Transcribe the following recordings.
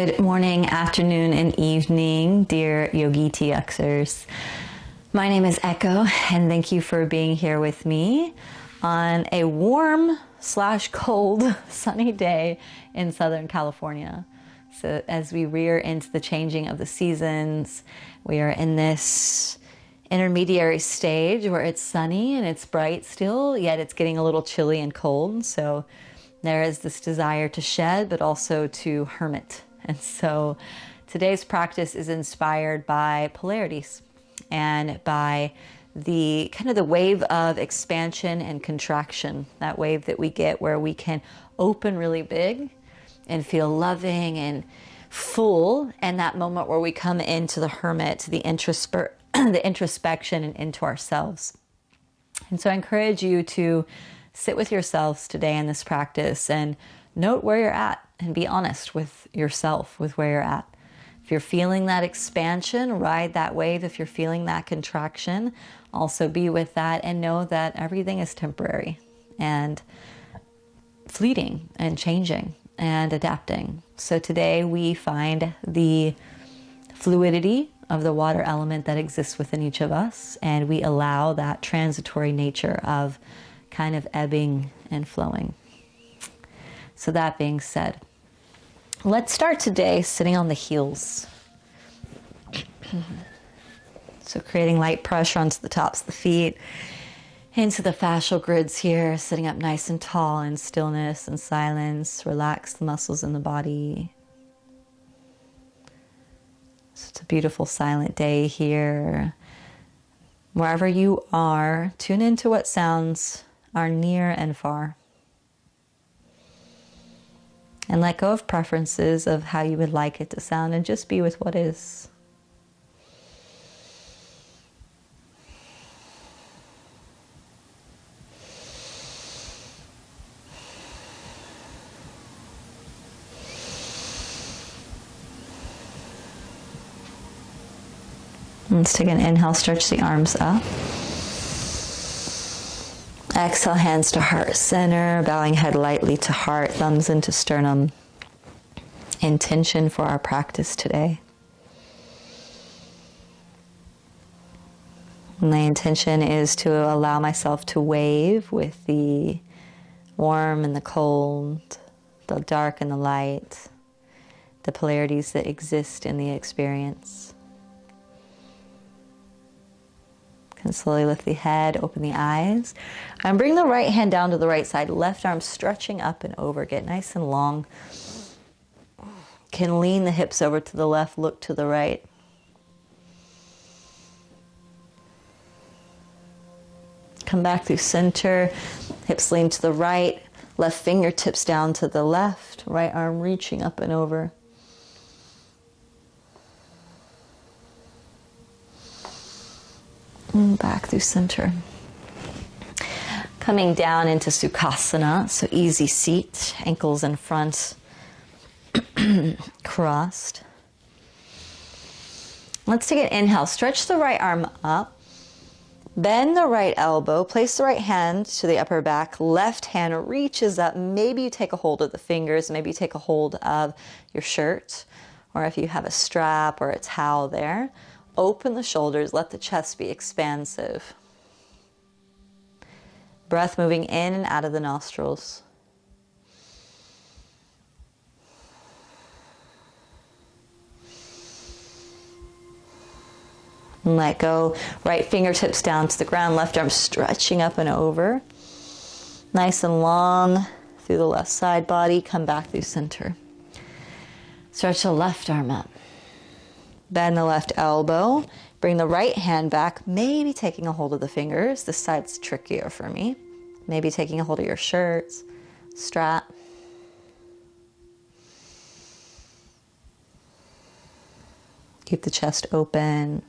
Good morning, afternoon, and evening, dear Yogi TXers. My name is Echo, and thank you for being here with me on a warm/cold sunny day in Southern California. So as we rear into the changing of the seasons, we are in this intermediary stage where it's sunny and it's bright still, yet it's getting a little chilly and cold. So there is this desire to shed, but also to hermit. And so today's practice is inspired by polarities and by the kind of the wave of expansion and contraction, that wave that we get where we can open really big and feel loving and full, and that moment where we come into the hermit, the introspection and into ourselves. And so I encourage you to sit with yourselves today in this practice and note where you're at and be honest with yourself, with where you're at. If you're feeling that expansion, ride that wave. If you're feeling that contraction, also be with that and know that everything is temporary and fleeting and changing and adapting. So today we find the fluidity of the water element that exists within each of us, and we allow that transitory nature of kind of ebbing and flowing. So that being said, let's start today sitting on the heels. So creating light pressure onto the tops of the feet, into the fascial grids here, sitting up nice and tall in stillness and silence. Relax the muscles in the body. So it's a beautiful silent day here. Wherever you are, tune into what sounds are near and far. And let go of preferences of how you would like it to sound and just be with what is. Let's take an inhale, stretch the arms up. Exhale, hands to heart center, bowing head lightly to heart, thumbs into sternum. Intention for our practice today. And the intention is to allow myself to wave with the warm and the cold, the dark and the light, the polarities that exist in the experience. And slowly lift the head, open the eyes, and bring the right hand down to the right side. Left arm stretching up and over. Get nice and long. Can lean the hips over to the left, look to the right. Come back through center. Hips lean to the right. Left fingertips down to the left. Right arm reaching up and over. And back through center. Coming down into Sukhasana, so easy seat, ankles in front, crossed. Let's take an inhale, stretch the right arm up, bend the right elbow, place the right hand to the upper back, left hand reaches up, maybe you take a hold of the fingers, maybe you take a hold of your shirt, or if you have a strap or a towel there. Open the shoulders, let the chest be expansive. Breath moving in and out of the nostrils. And let go, right fingertips down to the ground, left arm stretching up and over. Nice and long through the left side body, come back through center. Stretch the left arm up. Bend the left elbow, bring the right hand back, maybe taking a hold of the fingers. This side's trickier for me. Maybe taking a hold of your shirt, strap. Keep the chest open.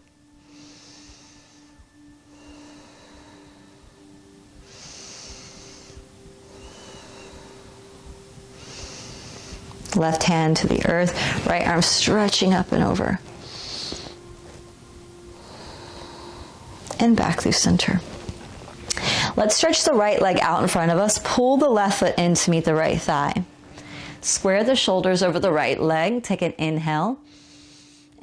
Left hand to the earth, right arm stretching up and over. And back through center. Let's stretch the right leg out in front of us. Pull the left foot in to meet the right thigh. Square the shoulders over the right leg. Take an inhale.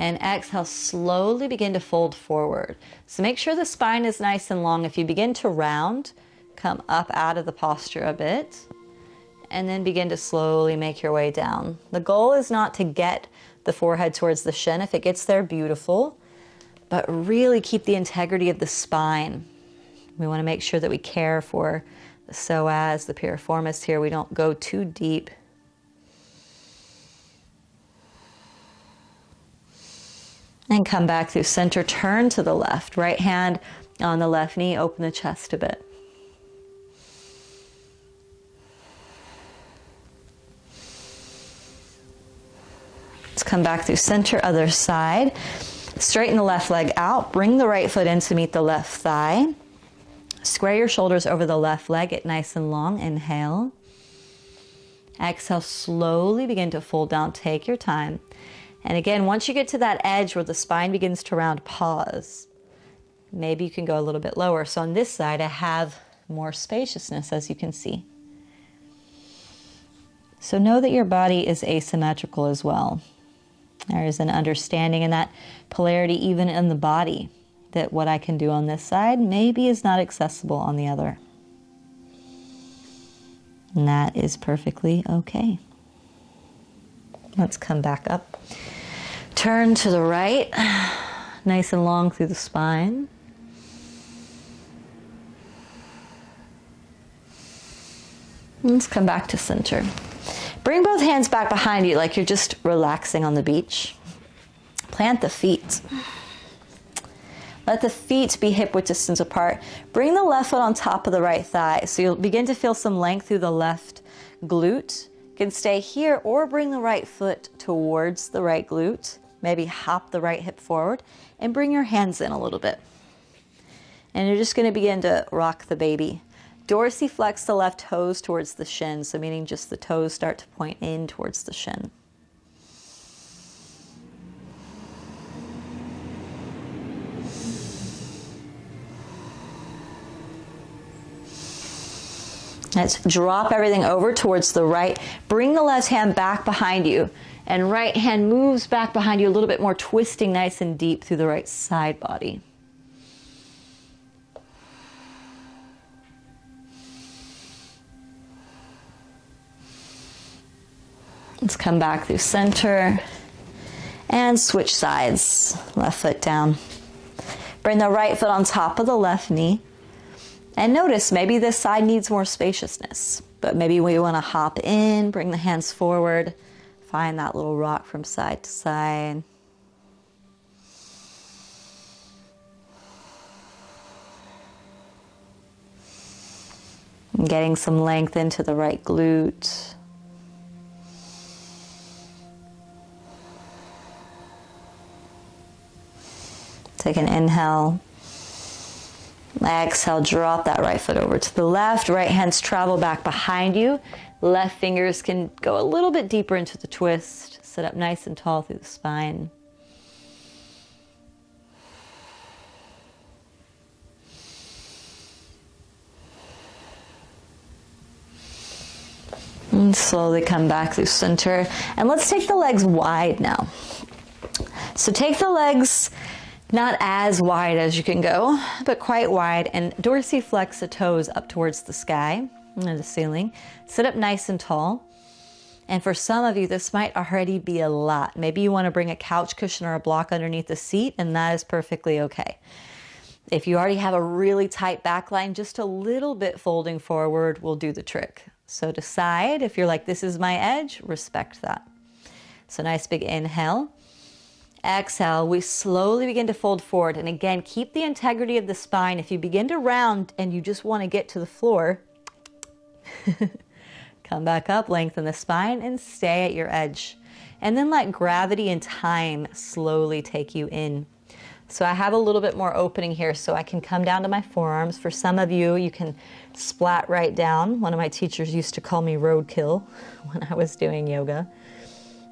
And exhale, slowly begin to fold forward. So make sure the spine is nice and long. If you begin to round, come up out of the posture a bit. And then begin to slowly make your way down. The goal is not to get the forehead towards the shin. If it gets there, beautiful. But really keep the integrity of the spine. We want to make sure that we care for the psoas, the piriformis here. We don't go too deep. And come back through center, turn to the left. Right hand on the left knee, open the chest a bit. Let's come back through center, other side. Straighten the left leg out, bring the right foot in to meet the left thigh. Square your shoulders over the left leg, get nice and long, inhale. Exhale, slowly begin to fold down, take your time. And again, once you get to that edge where the spine begins to round, pause. Maybe you can go a little bit lower. So on this side, I have more spaciousness, as you can see. So know that your body is asymmetrical as well. There is an understanding in that polarity even in the body, that what I can do on this side maybe is not accessible on the other. And that is perfectly okay. Let's come back up. Turn to the right, nice and long through the spine. Let's come back to center. Bring both hands back behind you like you're just relaxing on the beach. Plant the feet. Let the feet be hip-width distance apart. Bring the left foot on top of the right thigh. So you'll begin to feel some length through the left glute. You can stay here or bring the right foot towards the right glute. Maybe hop the right hip forward and bring your hands in a little bit. And you're just going to begin to rock the baby. Dorsiflex the left toes towards the shin, so meaning just the toes start to point in towards the shin. Let's drop everything over towards the right. Bring the left hand back behind you. And right hand moves back behind you a little bit more, twisting nice and deep through the right side body. Let's come back through center and switch sides. Left foot down. Bring the right foot on top of the left knee. And notice maybe this side needs more spaciousness, but maybe we want to hop in, bring the hands forward, find that little rock from side to side. And getting some length into the right glute. Take an inhale. Exhale, drop that right foot over to the left. Right hands travel back behind you. Left fingers can go a little bit deeper into the twist. Sit up nice and tall through the spine. And slowly come back through center. And let's take the legs wide now. So take the legs not as wide as you can go, but quite wide, and dorsiflex the toes up towards the sky and the ceiling. Sit up nice and tall. And for some of you, this might already be a lot. Maybe you want to bring a couch cushion or a block underneath the seat, and that is perfectly okay. If you already have a really tight back line, just a little bit folding forward will do the trick. So decide if you're like, this is my edge, respect that. So nice big inhale. Exhale, we slowly begin to fold forward. And again, keep the integrity of the spine. If you begin to round and you just want to get to the floor, come back up, lengthen the spine, and stay at your edge. And then let gravity and time slowly take you in. So I have a little bit more opening here so I can come down to my forearms. For some of you, you can splat right down. One of my teachers used to call me roadkill when I was doing yoga.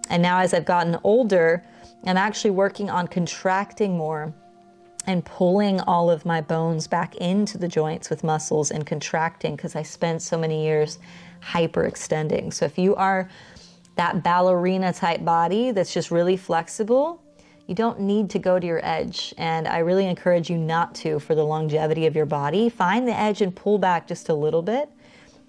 And now as I've gotten older, I'm actually working on contracting more and pulling all of my bones back into the joints with muscles and contracting, because I spent so many years hyperextending. So if you are that ballerina type body that's just really flexible, you don't need to go to your edge. And I really encourage you not to for the longevity of your body. Find the edge and pull back just a little bit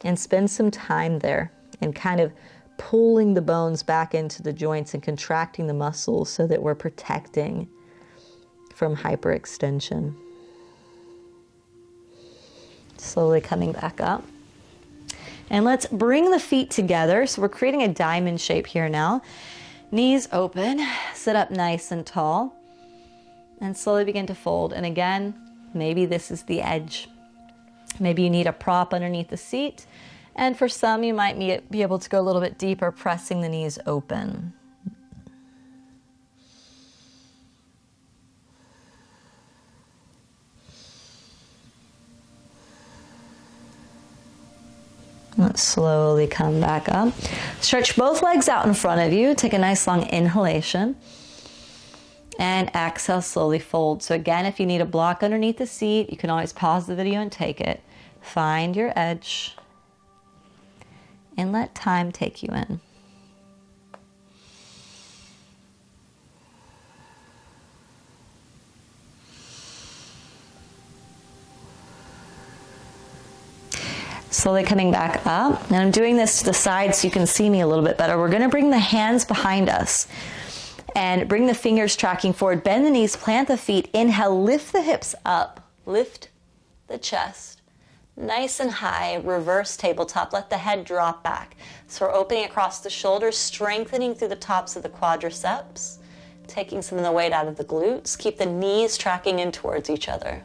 and spend some time there and kind of pulling the bones back into the joints and contracting the muscles so that we're protecting from hyperextension. Slowly coming back up. And let's bring the feet together. So we're creating a diamond shape here now. Knees open, sit up nice and tall, and slowly begin to fold. And again, maybe this is the edge. Maybe you need a prop underneath the seat. And for some, you might be able to go a little bit deeper, pressing the knees open. Let's slowly come back up. Stretch both legs out in front of you. Take a nice long inhalation. And exhale, slowly fold. So again, if you need a block underneath the seat, you can always pause the video and take it. Find your edge. And let time take you in. Slowly coming back up. And I'm doing this to the side so you can see me a little bit better. We're going to bring the hands behind us and bring the fingers tracking forward. Bend the knees, plant the feet. Inhale, lift the hips up. Lift the chest. Nice and high, reverse tabletop. Let the head drop back. So we're opening across the shoulders, strengthening through the tops of the quadriceps, taking some of the weight out of the glutes. Keep the knees tracking in towards each other.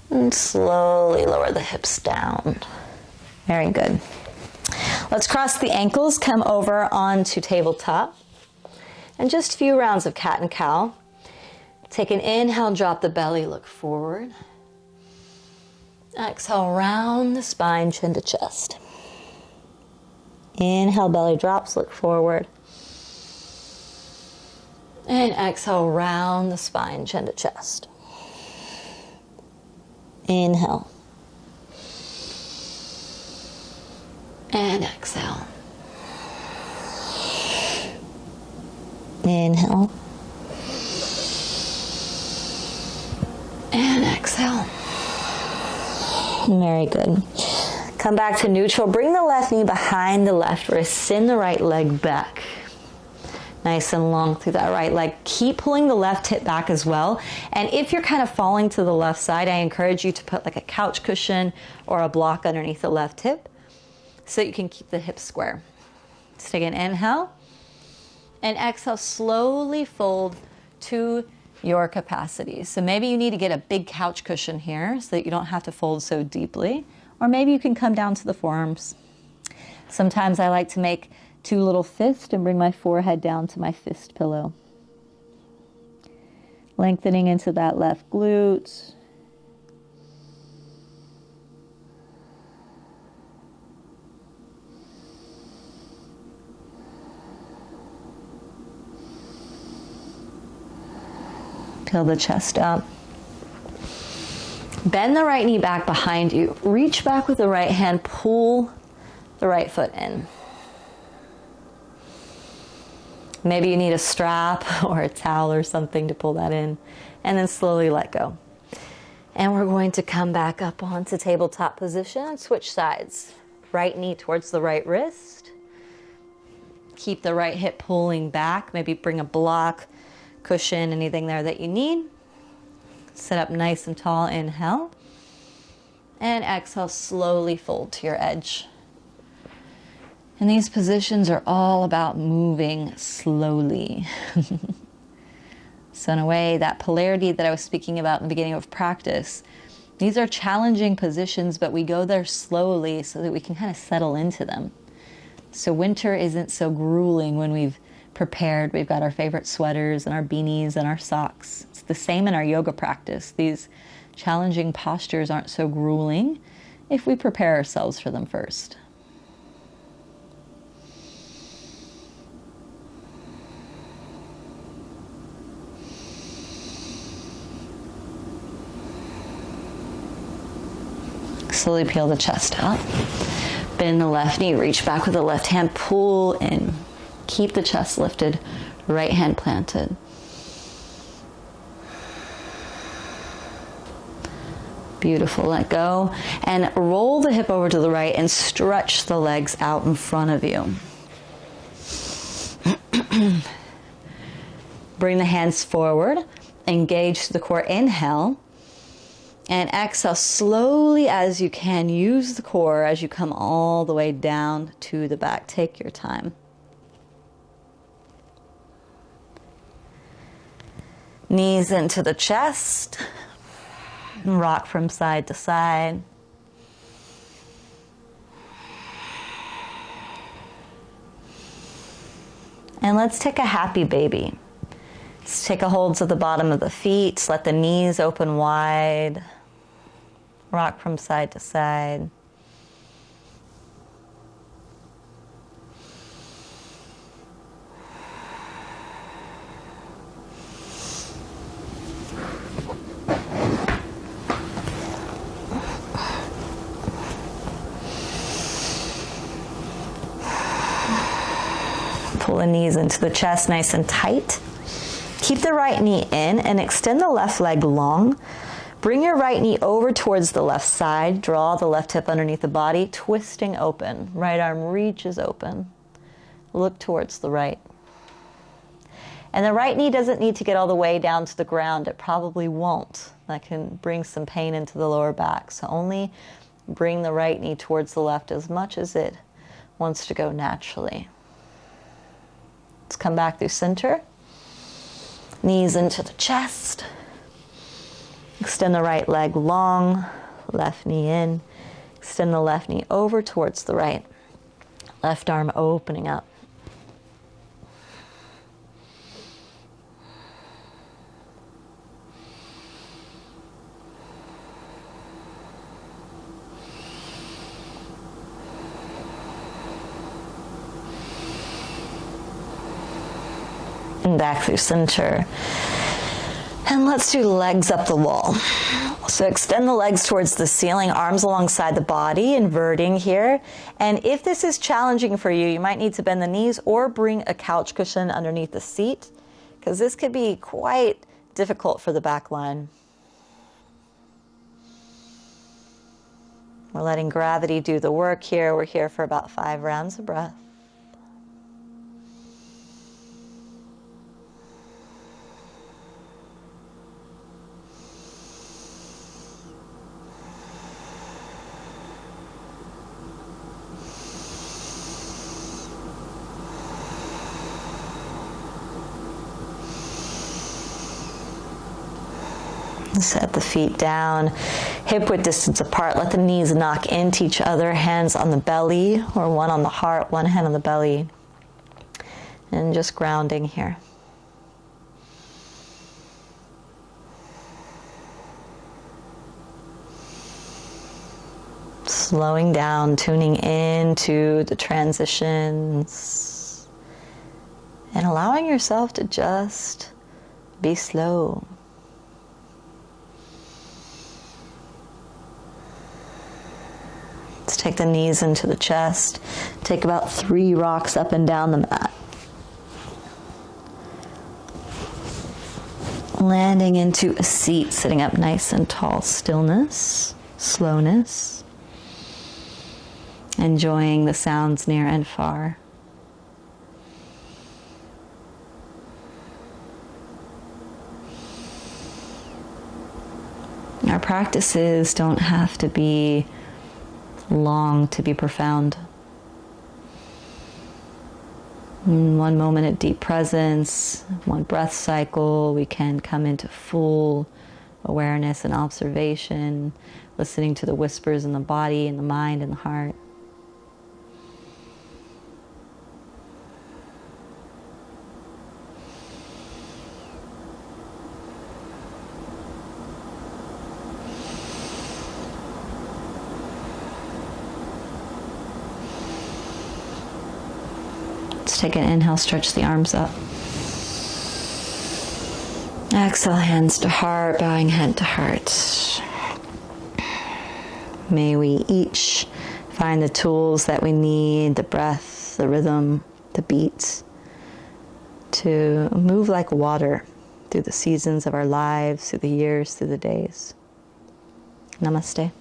And slowly lower the hips down. Very good. Let's cross the ankles, come over onto tabletop. And just a few rounds of cat and cow. Take an inhale, drop the belly, look forward. Exhale, round the spine, chin to chest. Inhale, belly drops, look forward. And exhale, round the spine, chin to chest. Inhale. And exhale. Inhale. And exhale. Very good. Come back to neutral. Bring the left knee behind the left wrist. Send the right leg back. Nice and long through that right leg. Keep pulling the left hip back as well. And if you're kind of falling to the left side, I encourage you to put like a couch cushion or a block underneath the left hip so that you can keep the hips square. Let's take an inhale. And exhale, slowly fold to your capacity. So maybe you need to get a big couch cushion here so that you don't have to fold so deeply. Or maybe you can come down to the forearms. Sometimes I like to make two little fists and bring my forehead down to my fist pillow. Lengthening into that left glute. Fill the chest up. Bend the right knee back behind you. Reach back with the right hand. Pull the right foot in. Maybe you need a strap or a towel or something to pull that in. And then slowly let go. And we're going to come back up onto tabletop position and switch sides. Right knee towards the right wrist. Keep the right hip pulling back. Maybe bring a block, cushion, anything there that you need. Sit up nice and tall, inhale. And exhale, slowly fold to your edge. And these positions are all about moving slowly. So in a way, that polarity that I was speaking about in the beginning of practice, these are challenging positions, but we go there slowly so that we can kind of settle into them. So winter isn't so grueling when we've prepared. We've got our favorite sweaters and our beanies and our socks. It's the same in our yoga practice. These challenging postures aren't so grueling if we prepare ourselves for them first. Slowly peel the chest up. Bend the left knee, reach back with the left hand, pull in. Keep the chest lifted, right hand planted. Beautiful, let go. And roll the hip over to the right and stretch the legs out in front of you. Bring the hands forward, engage the core, inhale. And exhale slowly as you can. Use the core as you come all the way down to the back. Take your time. Knees into the chest. Rock from side to side. And let's take a happy baby. Let's take a hold to the bottom of the feet. Let the knees open wide. Rock from side to side. Pull the knees into the chest nice and tight. Keep the right knee in and extend the left leg long. Bring your right knee over towards the left side. Draw the left hip underneath the body, twisting open. Right arm reaches open. Look towards the right. And the right knee doesn't need to get all the way down to the ground. It probably won't. That can bring some pain into the lower back. So only bring the right knee towards the left as much as it wants to go naturally. Let's come back through center. Knees into the chest. Extend the right leg long, left knee in. Extend the left knee over towards the right. Left arm opening up. And back through center. And let's do legs up the wall. So extend the legs towards the ceiling, arms alongside the body, inverting here. And if this is challenging for you, you might need to bend the knees or bring a couch cushion underneath the seat, because this could be quite difficult for the back line. We're letting gravity do the work here. We're here for about 5 rounds of breath. Set the feet down, hip width distance apart. Let the knees knock into each other, hands on the belly, or one on the heart, one hand on the belly. And just grounding here. Slowing down, tuning into the transitions, and allowing yourself to just be slow. Let's take the knees into the chest. Take about 3 rocks up and down the mat. Landing into a seat, sitting up nice and tall. Stillness, slowness. Enjoying the sounds near and far. Our practices don't have to be long to be profound. In one moment of deep presence, one breath cycle, we can come into full awareness and observation, listening to the whispers in the body and the mind and the heart. Take an inhale, stretch the arms up. Exhale, hands to heart, bowing head to heart. May we each find the tools that we need, the breath, the rhythm, the beats, to move like water through the seasons of our lives, through the years, through the days. Namaste.